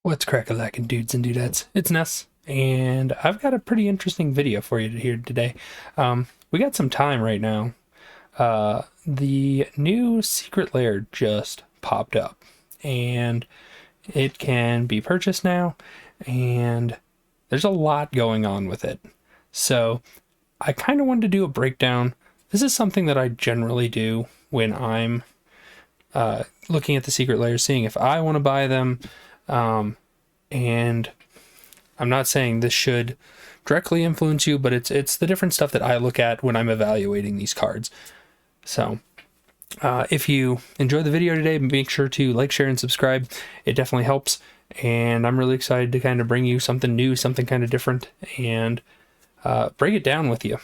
What's crackalackin, dudes and dudettes? It's Ness, and I've got a pretty interesting video for you here today. We got some time right now. The new secret lair just popped up, and it can be purchased now, and there's a lot going on with it. So I kind of wanted to do a breakdown. This is something that I generally do when I'm looking at the secret lairs, seeing if I want to buy them. And I'm not saying this should directly influence you, but it's the different stuff that I look at when I'm evaluating these cards. So if you enjoyed the video today, make sure to like, share, and subscribe. It definitely helps. And I'm really excited to kind of bring you something new, something kind of different, and break it down with you.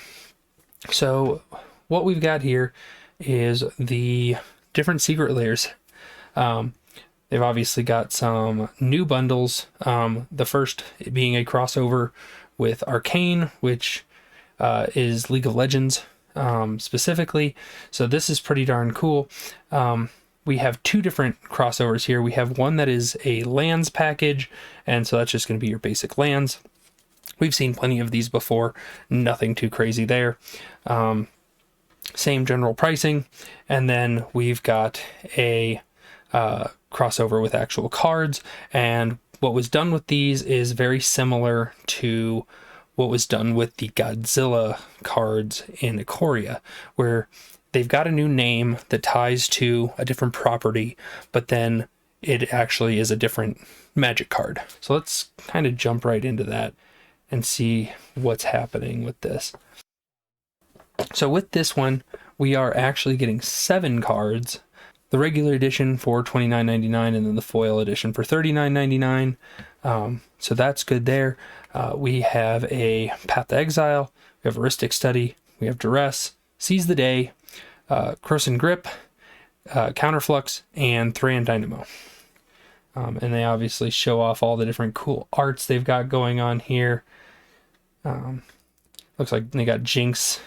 So what we've got here is the different secret lairs. They've obviously got some new bundles. The first being a crossover with Arcane, which is League of Legends specifically. So this is pretty darn cool. We have two different crossovers here. We have one that is a lands package, and so that's just going to be your basic lands. We've seen plenty of these before, nothing too crazy there. Same general pricing. And then we've got a crossover with actual cards, and what was done with these is very similar to what was done with the Godzilla cards in Ikoria, where they've got a new name that ties to a different property, but then it actually is a different magic card. So let's kind of jump right into that and see what's happening with this. So with this one, we are actually getting 7 cards. The regular edition for $29.99, and then the foil edition for $39.99. So that's good there. We have a Path to Exile, we have Heuristic Study, we have Duress, Seize the Day, Crocodile Grip, Counterflux, and Thran Dynamo. And they obviously show off all the different cool arts they've got going on here. Looks like they got Jinx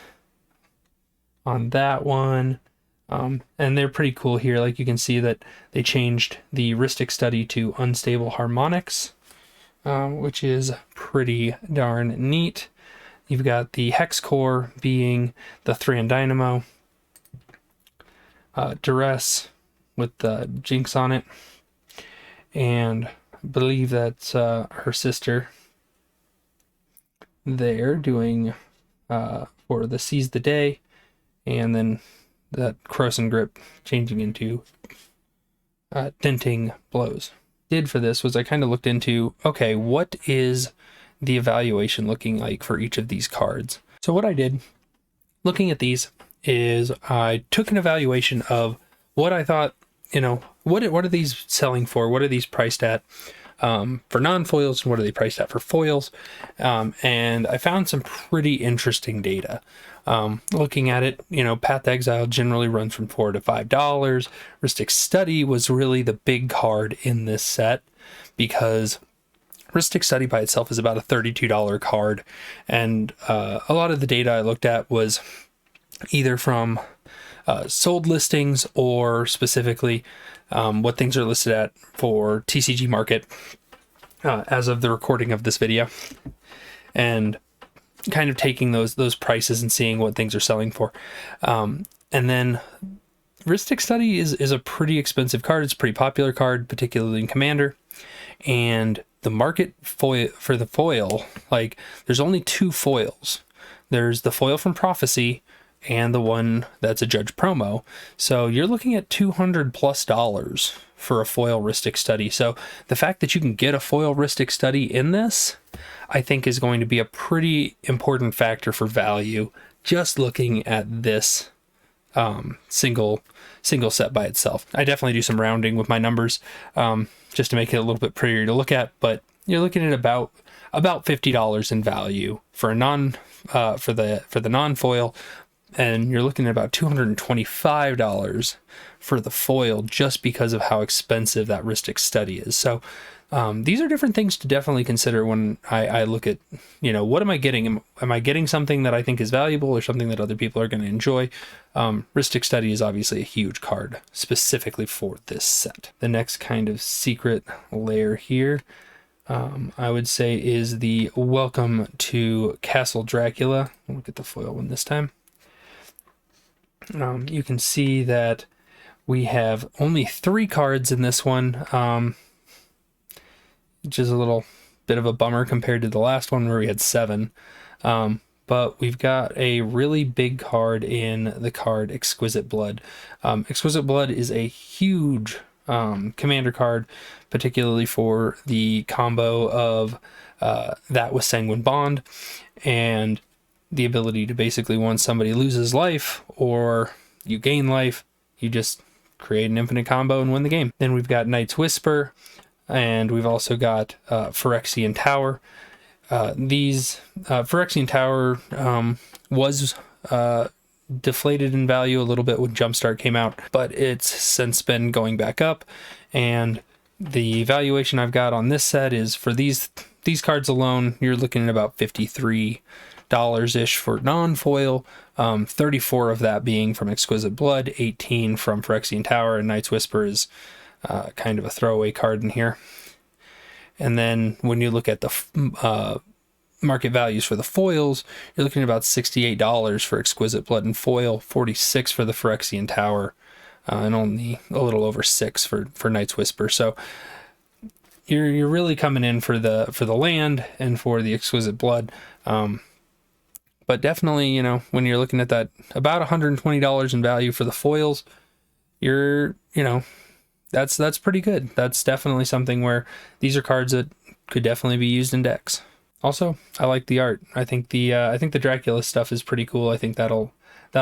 on that one. And they're pretty cool here. Like you can see that they changed the heuristic study to unstable harmonics, which is pretty darn neat. You've got the hex core being the Thran Dynamo, Duress with the Jinx on it, and I believe that's her sister there doing for the Seize the Day, and then that Crocodile Grip changing into denting blows. Did for this was I kind of looked into, okay, what is the evaluation looking like for each of these cards? So what I did, looking at these, is I took an evaluation of what I thought, what are these selling for? What are these priced at for non-foils, and what are they priced at for foils? And I found some pretty interesting data. Looking at it, Path to Exile generally runs from $4 to $5. Heuristic Study was really the big card in this set, because Heuristic Study by itself is about a $32 card, and a lot of the data I looked at was either from sold listings, or specifically what things are listed at for TCG Market as of the recording of this video, and kind of taking those prices and seeing what things are selling for. And then Heuristic Study is a pretty expensive card. It's a pretty popular card, particularly in Commander. And the market for the foil, like, there's only 2 foils. There's the foil from Prophecy and the one that's a Judge promo. So you're looking at $200+ for a foil Heuristic Study. So the fact that you can get a foil Heuristic Study in this, I think, is going to be a pretty important factor for value, just looking at this single set by itself. I definitely do some rounding with my numbers just to make it a little bit prettier to look at, but you're looking at about $50 in value for a for the non-foil, and you're looking at about $225 for the foil, just because of how expensive that Heuristic Study is. So These are different things to definitely consider when I look at, you know, what am I getting? Am I getting something that I think is valuable or something that other people are going to enjoy? Rhystic Study is obviously a huge card specifically for this set. The next kind of secret layer here, I would say, is the Welcome to Castle Dracula. Look at the foil one this time. You can see that we have only 3 cards in this one, which is a little bit of a bummer compared to the last one where we had 7. But we've got a really big card in the card Exquisite Blood. Exquisite Blood is a huge commander card, particularly for the combo of that with Sanguine Bond and the ability to basically, once somebody loses life or you gain life, you just create an infinite combo and win the game. Then we've got Night's Whisper, and we've also got Ferexian Tower. These Ferexian Tower was deflated in value a little bit when Jumpstart came out, but it's since been going back up, and the valuation I've got on this set is for these cards alone, you're looking at about $53-ish for non-foil, 34 of that being from Exquisite Blood, 18 from Phyrexian Tower, and Night's Whisper is kind of a throwaway card in here. And then when you look at the market values for the foils, you're looking at about $68 for Exquisite Blood and foil, 46 for the Phyrexian Tower, and only a little over 6 for Night's Whisper. So you're really coming in for the land and for the Exquisite Blood. But definitely, you know, when you're looking at that about $120 in value for the foils, you know, that's pretty good. That's definitely something where these are cards that could definitely be used in decks. Also, I like the art. I think the Dracula stuff is pretty cool. I think that'll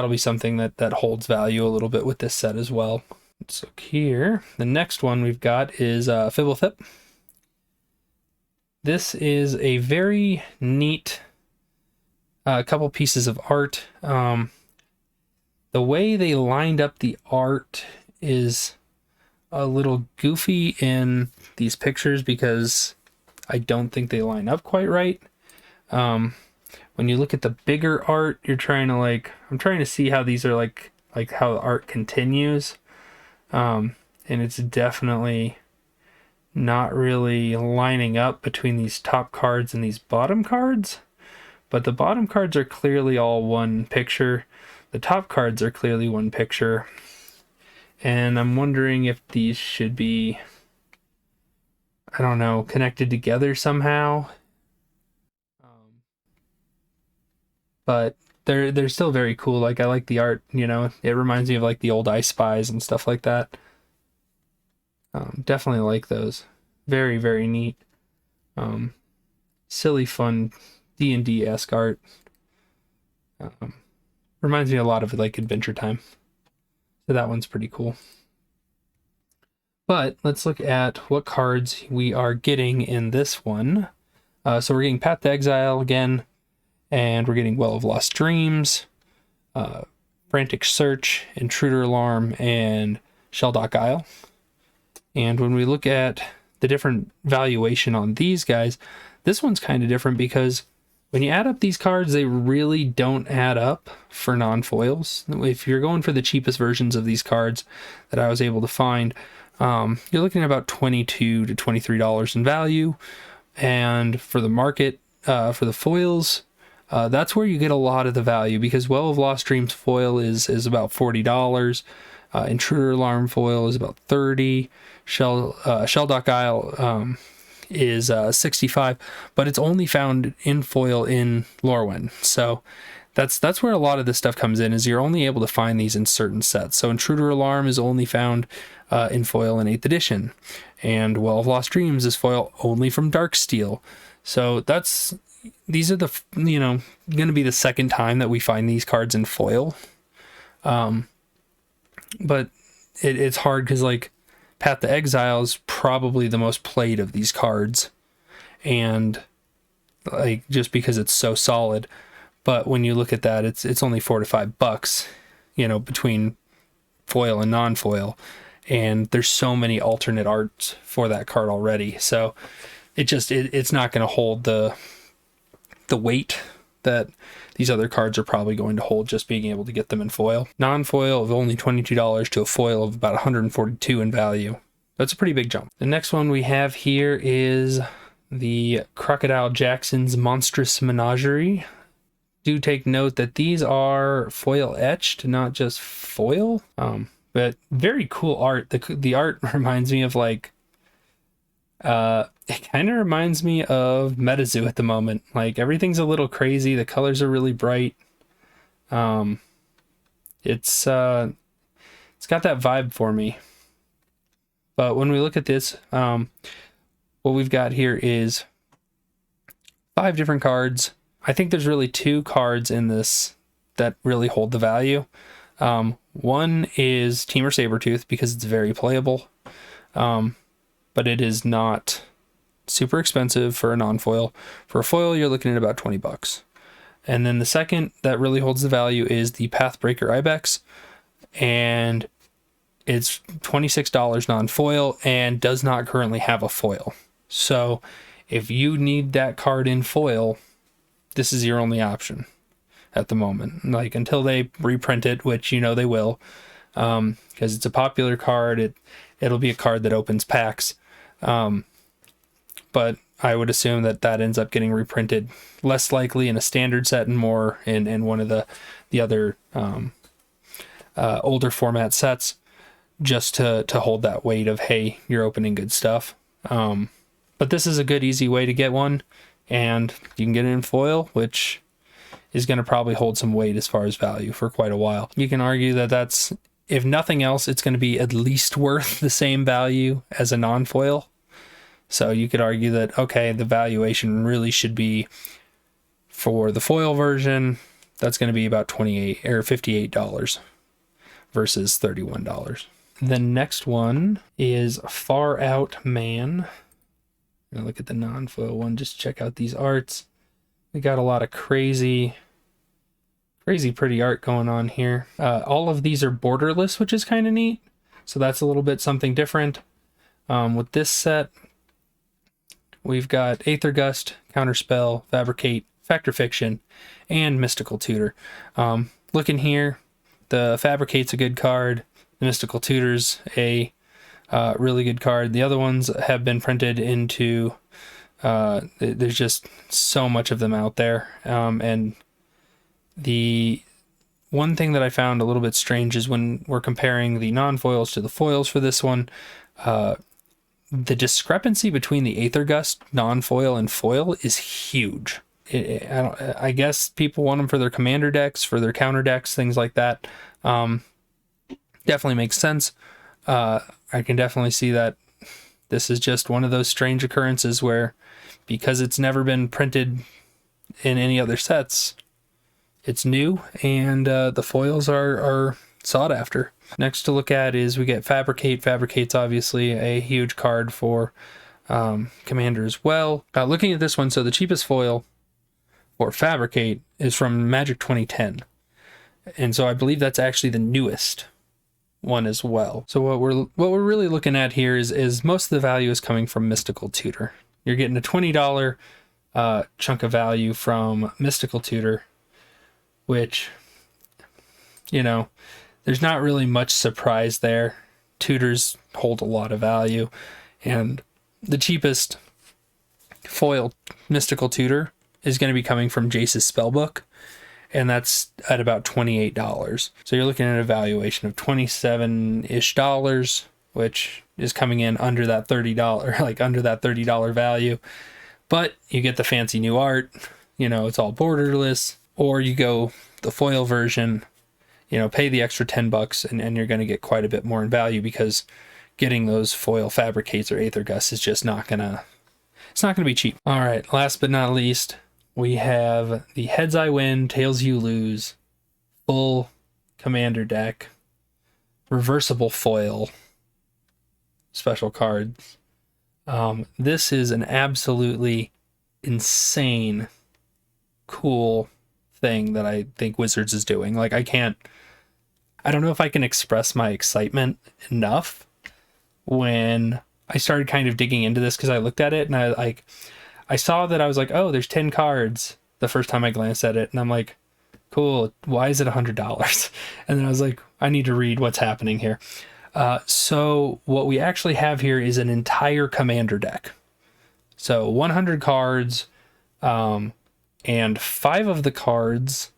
be something that holds value a little bit with this set as well. Let's look here. The next one we've got is Fibblethip. This is a very neat couple pieces of art. The way they lined up the art is a little goofy in these pictures because I don't think they line up quite right. When you look at the bigger art, you're trying to I'm trying to see how these are like how the art continues. And it's definitely not really lining up between these top cards and these bottom cards. But the bottom cards are clearly all one picture. The top cards are clearly one picture. And I'm wondering if these should be, I don't know, connected together somehow. But they're still very cool. Like, I like the art, you know. It reminds me of like the old I Spies and stuff like that. Definitely like those. Very, very neat. Silly, fun D&D-esque art. Reminds me a lot of like Adventure Time. So that one's pretty cool. But let's look at what cards we are getting in this one. So we're getting Path to Exile again, and we're getting Well of Lost Dreams, Frantic Search, Intruder Alarm, and Shelldock Isle. And when we look at the different valuation on these guys, this one's kind of different because when you add up these cards, they really don't add up for non-foils. If you're going for the cheapest versions of these cards that I was able to find, you're looking at about $22 to $23 in value. And for the market, for the foils, that's where you get a lot of the value because Well of Lost Dreams foil is about $40. Intruder Alarm foil is about $30. Shelldock Isle is $65, but it's only found in foil in Lorwyn. So that's where a lot of this stuff comes in, is you're only able to find these in certain sets. So Intruder Alarm is only found in foil in 8th edition, and Well of Lost Dreams is foil only from Darksteel. So these are going to be the second time that we find these cards in foil. But it's hard because like Path to Exile is probably the most played of these cards, and like just because it's so solid. But when you look at that, it's only $4 to $5, between foil and non-foil, and there's so many alternate arts for that card already. So it's not going to hold the weight that these other cards are probably going to hold, just being able to get them in foil. Non-foil of only $22 to a foil of about $142 in value. That's a pretty big jump. The next one we have here is the Crocodile Jackson's Monstrous Menagerie. Do take note that these are foil etched, not just foil. But very cool art. The art reminds me of like, it kind of reminds me of MetaZoo at the moment. Like everything's a little crazy. The colors are really bright. It's got that vibe for me. But when we look at this, what we've got here is 5 different cards. I think there's really 2 cards in this that really hold the value. One is Temur Sabertooth because it's very playable, but it is not super expensive for a non-foil. For a foil, you're looking at about $20. And then the second that really holds the value is the Pathbreaker Ibex, and it's $26 non-foil and does not currently have a foil. So if you need that card in foil, this is your only option at the moment, like until they reprint it, which you know they will, because it's a popular card. It'll be a card that opens packs, but I would assume that ends up getting reprinted less likely in a standard set and more in one of the other older format sets, just to hold that weight of, hey, you're opening good stuff. But this is a good easy way to get one, and you can get it in foil, which is going to probably hold some weight as far as value for quite a while. You can argue that that's, if nothing else, it's going to be at least worth the same value as a non-foil. So you could argue that, okay, the valuation really should be for the foil version, that's going to be about $28 or $58 versus $31. The next one is Far Out Man. Now look at the non-foil one, just check out these arts. We got a lot of crazy pretty art going on here. All of these are borderless, which is kind of neat. So that's a little bit something different. With this set, we've got Aether Gust, Counterspell, Fabricate, Factor Fiction, and Mystical Tutor. Looking here, the Fabricate's a good card. The Mystical Tutor's a really good card. The other ones have been printed into... there's just so much of them out there. And the one thing that I found a little bit strange is when we're comparing the non-foils to the foils for this one, the discrepancy between the Aether Gust non-foil and foil is huge. I guess people want them for their commander decks, for their counter decks, things like that. Definitely makes sense. I can definitely see that this is just one of those strange occurrences where, because it's never been printed in any other sets, it's new, and the foils are sought after. Next to look at is we get Fabricate. Fabricate's obviously a huge card for Commander as well. Looking at this one, so the cheapest foil for Fabricate is from Magic 2010. And so I believe that's actually the newest one as well. So what we're really looking at here is most of the value is coming from Mystical Tutor. You're getting a $20 chunk of value from Mystical Tutor, which, you know, there's not really much surprise there. Tutors hold a lot of value, and the cheapest foil Mystical Tutor is going to be coming from Jace's Spellbook, and that's at about $28. So you're looking at a valuation of $27-ish, which is coming in under that $30, like under that $30 value. But you get the fancy new art, you know, it's all borderless, or you go the foil version, you know, pay the extra $10 and you're going to get quite a bit more in value, because getting those foil Fabricates or Aether Gusts is just not gonna be cheap. All right, last but not least, we have the Heads I Win, Tails You Lose full commander deck, reversible foil special cards. This is an absolutely insane cool thing that I think Wizards is doing. Like, I don't know if I can express my excitement enough when I started kind of digging into this, because I looked at it and I saw that I was like, oh, there's 10 cards the first time I glanced at it, and I'm like, cool, why is it $100? And then I was like, I need to read what's happening here. So what we actually have here is an entire commander deck. So 100 cards, and 5 of the cards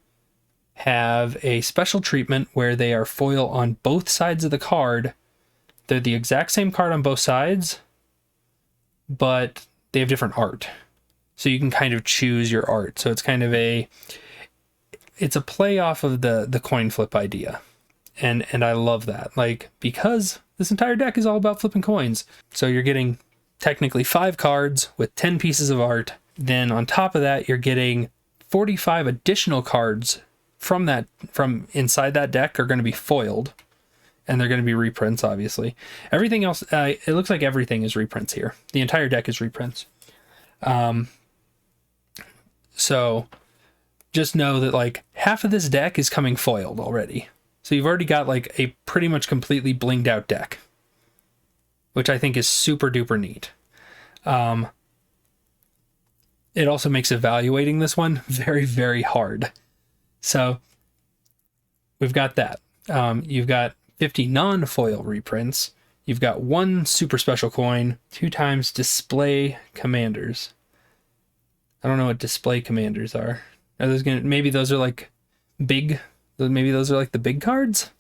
have a special treatment where they are foil on both sides of the card. They're the exact same card on both sides, but they have different art. So you can kind of choose your art. So it's kind of it's a play off of the coin flip idea. And I love that. Like, because this entire deck is all about flipping coins. So you're getting technically 5 cards with 10 pieces of art. Then on top of that, you're getting 45 additional cards from inside that deck are going to be foiled. And they're going to be reprints, obviously. Everything else, it looks like everything is reprints here. The entire deck is reprints. So just know that like half of this deck is coming foiled already. So you've already got like a pretty much completely blinged out deck, which I think is super duper neat. It also makes evaluating this one very, very hard. So we've got that. You've got 50 non-foil reprints. You've got 1 super special coin, 2 times display commanders. I don't know what display commanders are. Are those maybe those are like big, maybe those are like the big cards?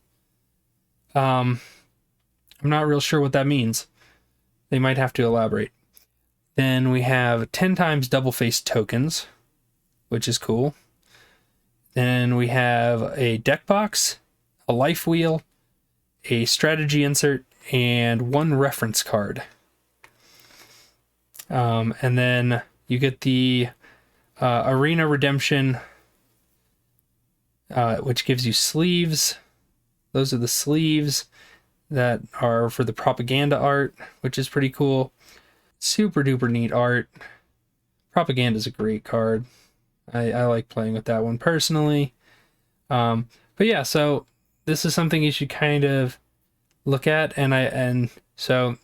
I'm not real sure what that means. They might have to elaborate. Then we have 10 times double-faced tokens, which is cool. Then we have a deck box, a life wheel, a strategy insert, and 1 reference card. And then you get the Arena Redemption, which gives you sleeves. Those are the sleeves that are for the propaganda art, which is pretty cool. Super duper neat art. Propaganda is a great card. I like playing with that one personally. But yeah, so this is something you should kind of look at, and so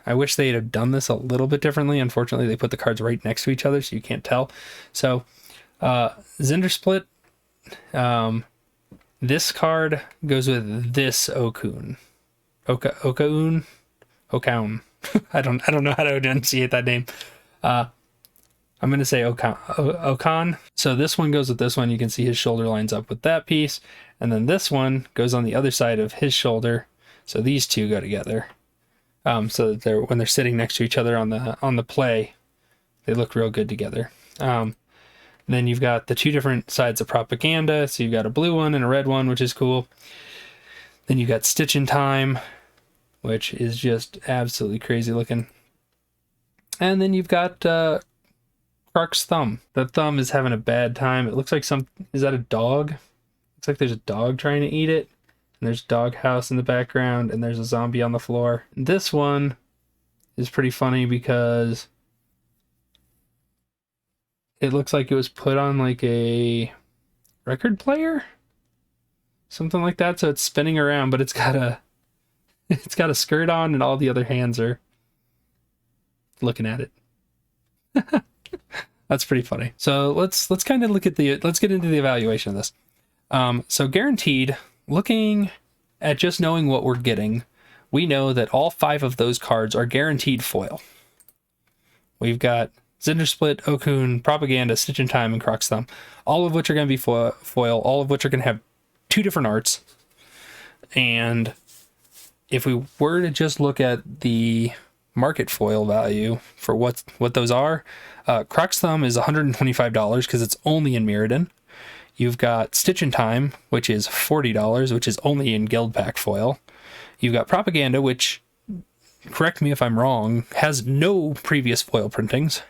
I wish they'd have done this a little bit differently. Unfortunately, they put the cards right next to each other, so you can't tell. So Zndrsplt, this card goes with this Okaun. Okaun? I don't know how to enunciate that name. I'm going to say Okan. So this one goes with this one. You can see his shoulder lines up with that piece. And then this one goes on the other side of his shoulder. So these two go together. So that when they're sitting next to each other on the play, they look real good together. Then you've got the 2 different sides of propaganda. So you've got a blue one and a red one, which is cool. Then you've got Stitch in Time, which is just absolutely crazy looking. And then you've got Croc's thumb. That thumb is having a bad time. It looks like is that a dog? Looks like there's a dog trying to eat it. And there's dog house in the background, and there's a zombie on the floor. And this one is pretty funny because it looks like it was put on like a record player, something like that. So it's spinning around, but it's got a skirt on, and all the other hands are looking at it. That's pretty funny. So let's kind of let's get into the evaluation of this. So guaranteed, looking at just knowing what we're getting, we know that all 5 of those cards are guaranteed foil. We've got Zndrsplt, Okaun, Propaganda, Stitch in Time, and Croc's Thumb, all of which are going to be foil, all of which are going to have 2 different arts. And if we were to just look at the market foil value for what those are, Croc's Thumb is $125 because it's only in Mirrodin. You've got Stitch in Time, which is $40, which is only in Guild Pack foil. You've got Propaganda, which, correct me if I'm wrong, has no previous foil printings.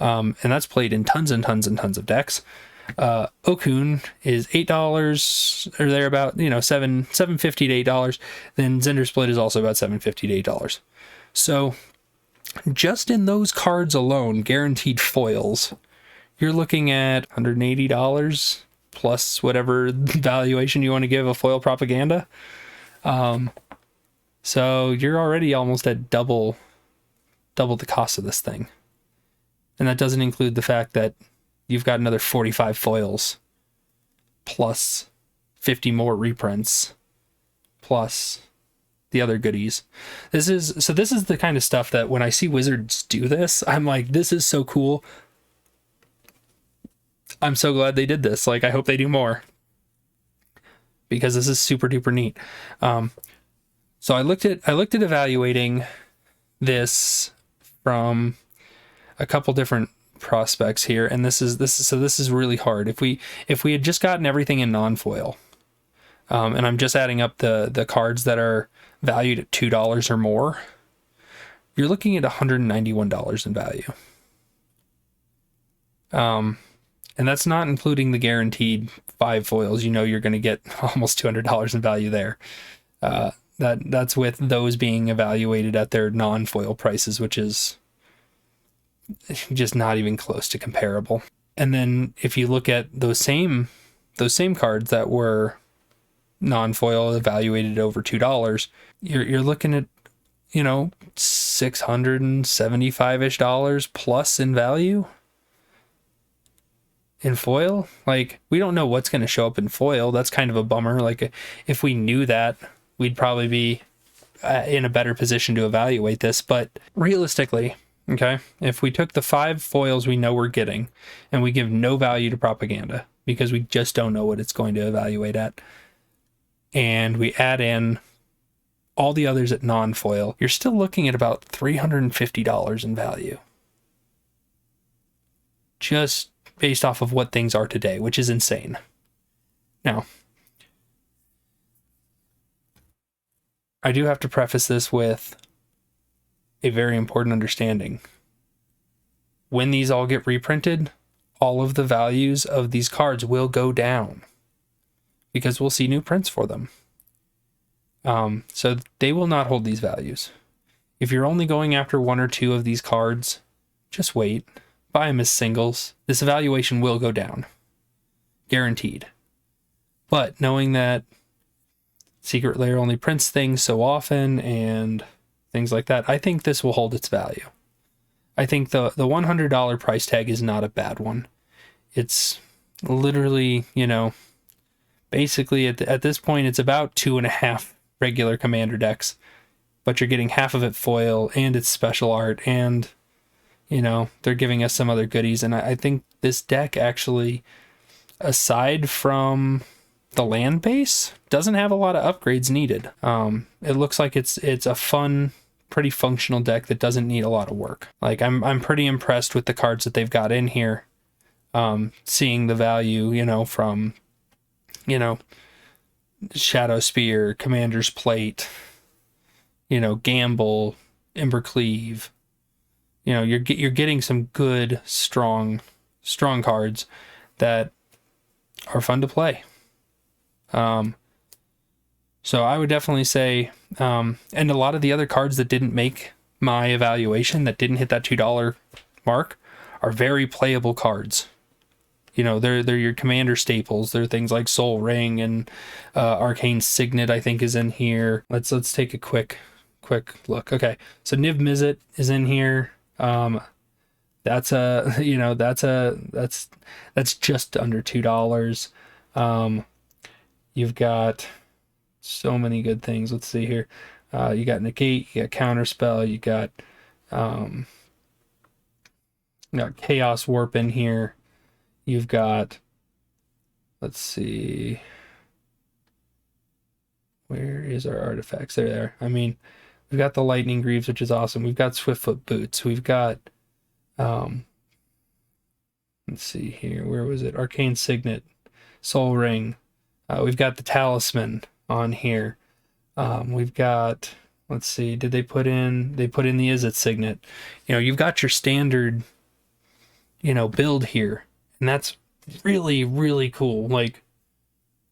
And that's played in tons and tons and tons of decks. Okaun is $8 or thereabout, $7.50 to $8. Then Zndrsplt is also about $7.50 to $8. So just in those cards alone, guaranteed foils, you're looking at $180 plus whatever valuation you want to give a foil Propaganda. So you're already almost at double the cost of this thing. And that doesn't include the fact that you've got another 45 foils plus 50 more reprints plus the other goodies. This is the kind of stuff that when I see Wizards do this, I'm like, this is so cool. I'm so glad they did this. Like, I hope they do more, because this is super duper neat. So I looked at evaluating this from a couple different prospects here, and this is really hard. If we had just gotten everything in non-foil, and I'm just adding up the cards that are valued at $2 or more, you're looking at $191 in value. And that's not including the guaranteed 5 foils. You know, you're going to get almost $200 in value there. That's with those being evaluated at their non-foil prices, which is just not even close to comparable. And then if you look at those same cards that were non-foil evaluated over $2, you're looking at, you know, $675-ish plus in value in foil. Like, we don't know what's going to show up in foil. That's kind of a bummer. Like, if we knew that, we'd probably be in a better position to evaluate this. But realistically, okay, if we took the 5 foils we know we're getting and we give no value to propaganda because we just don't know what it's going to evaluate at, and we add in all the others at non-foil, you're still looking at about $350 in value, just based off of what things are today, which is insane. Now, I do have to preface this with a very important understanding. When these all get reprinted, all of the values of these cards will go down because we'll see new prints for them. So they will not hold these values. If you're only going after 1 or 2 of these cards, just wait. Buy them as singles. This evaluation will go down. Guaranteed. But knowing that Secret Lair only prints things so often and things like that, I think this will hold its value. I think the $100 price tag is not a bad one. It's literally, you know, basically at this point, it's about 2.5 regular commander decks, but you're getting half of it foil and it's special art, and, you know, they're giving us some other goodies. And I think this deck actually, aside from the land base, doesn't have a lot of upgrades needed. It looks like it's a fun, pretty functional deck that doesn't need a lot of work. Like, I'm pretty impressed with the cards that they've got in here. Seeing the value, you know, from, you know, Shadow Spear, Commander's Plate, you know, Gamble, Embercleave. You know, you're getting some good, strong cards that are fun to play. So I would definitely say, and a lot of the other cards that didn't make my evaluation, that didn't hit that $2 mark, are very playable cards. You know, they're your commander staples. They're things like Soul Ring and Arcane Signet, I think, is in here. Let's take a quick look. Okay, so Niv Mizzet is in here. That's just under $2. You've got so many good things. Let's see here. You got Negate, you got Counterspell, you got Chaos Warp in here. You've got, let's see, where is our artifacts? They're there. I mean, we've got the Lightning Greaves, which is awesome. We've got Swiftfoot Boots. We've got, let's see here. Where was it? Arcane Signet, Soul Ring. We've got the Talisman on here. We've got, let's see, they put in the Izzet Signet. You know, you've got your standard, you know, build here. And that's really, really cool. Like,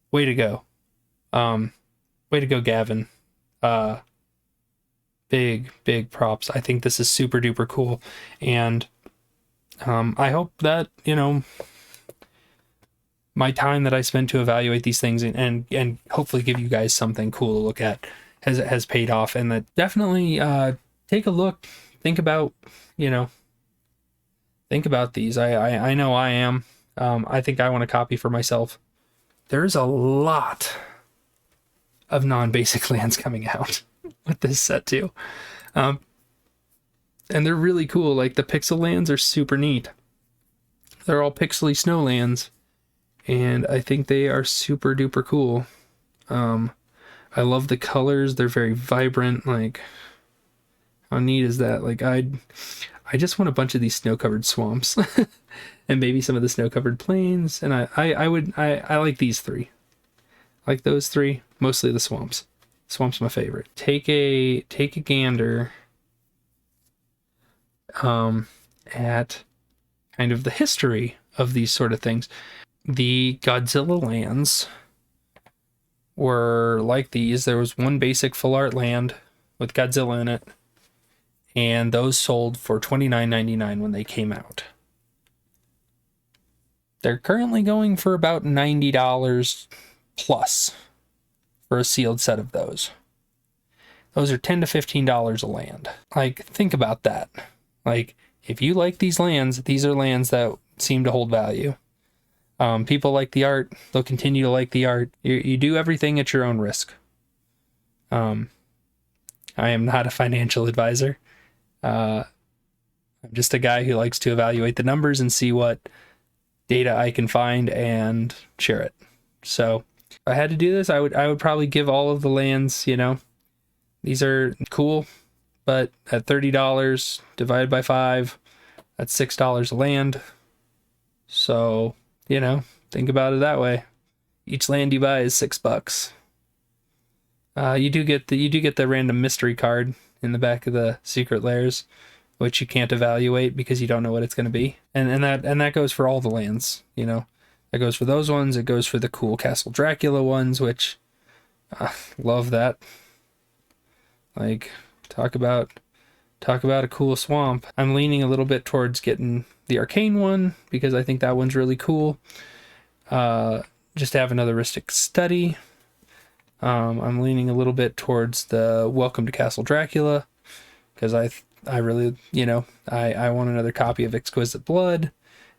way to go. Way to go, Gavin. Big props. I think this is super duper cool. And I hope that, you know, my time that I spent to evaluate these things and hopefully give you guys something cool to look at has paid off, and that definitely take a look, think about, you know, think about these. I know I am. I think I want a copy for myself. There's a lot of non-basic lands coming out with this set too. And they're really cool. Like the pixel lands are super neat. They're all pixely snow lands, and I think they are super duper cool. I love the colors. They're very vibrant. Like, how neat is that? Like, I just want a bunch of these snow-covered swamps and maybe some of the snow-covered plains. And I like these three. I like those three, mostly the swamps. Swamp's my favorite. Take a gander at kind of the history of these sort of things. The Godzilla Lands were like these. There was one basic full art land with Godzilla in it, and those sold for $29.99 when they came out. They're currently going for about $90 plus for a sealed set of those. Those are $10 to $15 a land. Like, think about that. Like, if you like these lands, these are lands that seem to hold value. People like the art. They'll continue to like the art. You do everything at your own risk. I am not a financial advisor. I'm just a guy who likes to evaluate the numbers and see what data I can find and share it. So if I had to do this, I would probably give all of the lands, you know, these are cool, but at $30 divided by 5, that's $6 a land. So, you know, think about it that way. Each land you buy is $6. You do get the random mystery card in the back of the secret lairs, which you can't evaluate because you don't know what it's going to be. And that goes for all the lands, you know. That goes for those ones. It goes for the cool Castle Dracula ones, which love that. Like, talk about a cool swamp. I'm leaning a little bit towards getting the Arcane one because I think that one's really cool. Just to have another Ristic Study. I'm leaning a little bit towards the Welcome to Castle Dracula because I really, you know, I want another copy of Exquisite Blood,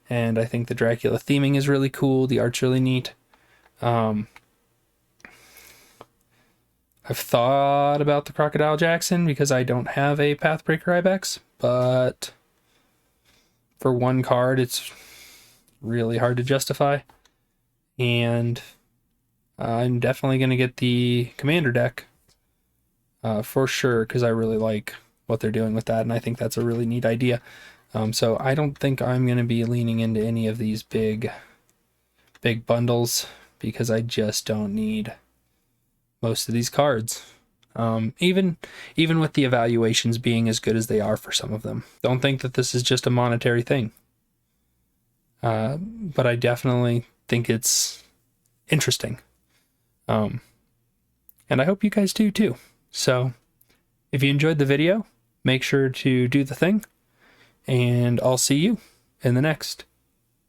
and I think the Dracula theming is really cool. The art's really neat. I've thought about the Crocodile Jackson because I don't have a Pathbreaker Ibex, but for one card, it's really hard to justify. And I'm definitely going to get the Commander deck for sure because I really like what they're doing with that, and I think that's a really neat idea. So I don't think I'm going to be leaning into any of these big bundles because I just don't need most of these cards. Even with the evaluations being as good as they are for some of them. Don't think that this is just a monetary thing. But I definitely think it's interesting. And I hope you guys do too. So if you enjoyed the video, make sure to do the thing, and I'll see you in the next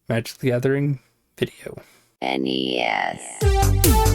Magic the Gathering video. NES.